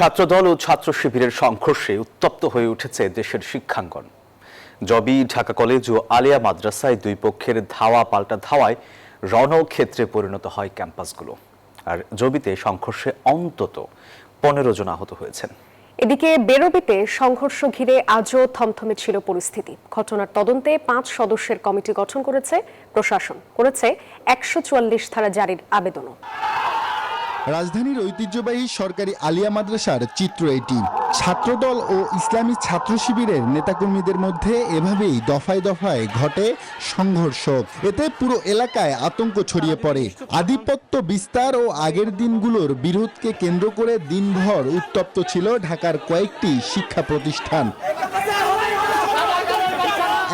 ছাত্রদল ও ছাত্র শিবিরের সংঘর্ষে উত্তপ্ত হয়ে উঠেছে দেশের শিক্ষাঙ্গন। জবি, ঢাকা কলেজ ও আলিয়া মাদ্রাসায় দুই পক্ষের ধাওয়া পাল্টা ধাওয়ায় রণক্ষেত্রে পরিণত হয় ক্যাম্পাসগুলো। আর জবিতে সংঘর্ষে অন্তত 15 জন আহত হয়েছেন। এদিকে বেরোবিতে সংঘর্ষ ঘিরে আজও থমথমে ছিল পরিস্থিতি। ঘটনার তদন্তে 5 সদস্যের কমিটি গঠন করেছে প্রশাসন, করেছে 144 ধারা জারির আবেদনও। রাজধানীর ঐতিহ্যবাহী সরকারি আলিয়া মাদ্রাসার চিত্র এটি। ছাত্রদল ও ইসলামী ছাত্র শিবিরের নেতাকর্মীদের মধ্যে এভাবেই দফায় দফায় ঘটে সংঘর্ষ। এতে পুরো এলাকায় আতঙ্ক ছড়িয়ে পড়ে। আধিপত্য বিস্তার ও আগের দিনগুলোর বিরোধকে কেন্দ্র করে দিনভর উত্তপ্ত ছিল ঢাকার কয়েকটি শিক্ষা প্রতিষ্ঠান।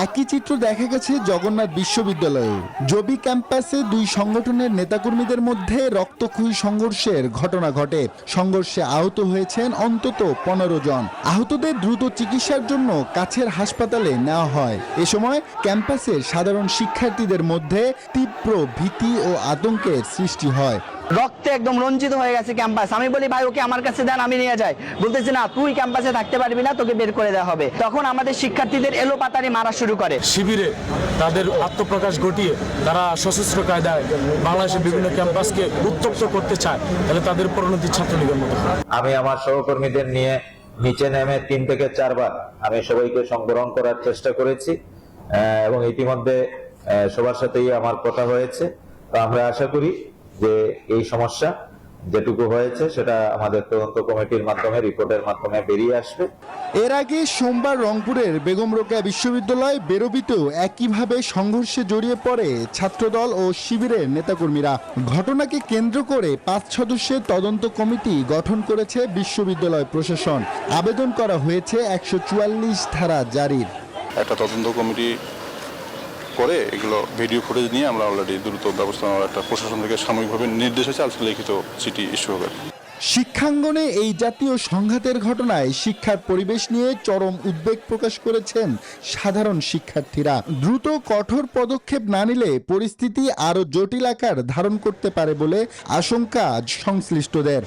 একই চিত্র দেখা গেছে জগন্নাথ বিশ্ববিদ্যালয়েও। জবি ক্যাম্পাসে দুই সংগঠনের নেতাকর্মীদের মধ্যে রক্তক্ষয়ী সংঘর্ষের ঘটনা ঘটে। সংঘর্ষে আহত হয়েছেন অন্তত 15 জন। আহতদের দ্রুত চিকিৎসার জন্য কাছের হাসপাতালে নেওয়া হয়। এ সময় ক্যাম্পাসের সাধারণ শিক্ষার্থীদের মধ্যে তীব্র ভীতি ও আতঙ্কের সৃষ্টি হয়। রক্তে একদম রঞ্জিত হয়ে গেছে ক্যাম্পাস। আমি বলি, ভাই ওকে আমার কাছে দেন, আমি নিয়ে যাই। বলতেছে না, তুই ক্যাম্পাসে থাকতে পারবি না, তোকে বের করে দেওয়া হবে। তখন আমাদের শিক্ষার্থীদের এলোপাতাড়ি মারা শুরু করে। শিবিরে তাদের আত্মপ্রকাশ ঘটিয়ে তারা সশস্ত্র কায়দায় বাংলাদেশের বিভিন্ন ক্যাম্পাসকে উত্তপ্ত করতে চায়, তাহলে তাদের পরিণতি ছাত্রলীগের মতো। আমি আমার সহকর্মীদের নিয়ে নিচে নেমে 3 থেকে 4 বার আমি সবাইকে সংবরণ করার চেষ্টা করেছি এবং ইতিমধ্যে সবার সাথেই আমার কথা হয়েছে। তো আমরা আশা করি যে এই সমস্যা যেটুকু হয়েছে সেটা আমাদের তদন্ত কমিটির মাধ্যমে, রিপোর্টের মাধ্যমে বেরিয়ে আসবে। এর আগে সোমবার রংপুরের বেগম রোকেয়া বিশ্ববিদ্যালয় বেরোবিতেও একইভাবে সংঘর্ষে জড়িয়ে পড়ে ছাত্রদল ও শিবিরের নেতাকর্মীরা। ঘটনাকে কেন্দ্র করে 5 সদস্যের তদন্ত কমিটি গঠন করেছে বিশ্ববিদ্যালয় প্রশাসন। আবেদন করা হয়েছে 144 ধারা জারির। একটা তদন্ত কমিটি করে এগুলো ভিডিও ফুটেজ নিয়ে আমরা অলরেডি দ্রুত ব্যবস্থা নেওয়ার একটা প্রশাসন থেকে সাময়িকভাবে নির্দেশ হয়েছে, আজকে লিখিত চিঠি ইস্যু হবে। শিক্ষাঙ্গনে এই জাতীয় সংঘাতের ঘটনায় শিক্ষার পরিবেশ নিয়ে চরম উদ্বেগ প্রকাশ করেছেন সাধারণ শিক্ষার্থীরা। দ্রুত কঠোর পদক্ষেপ না নিলে পরিস্থিতি আরো জটিল আকার ধারণ করতে পারে বলে আশঙ্কা সংশ্লিষ্টদের।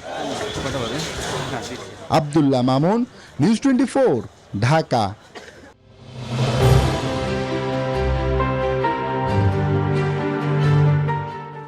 আব্দুল্লাহ মামুন, নিউজ 24, ঢাকা।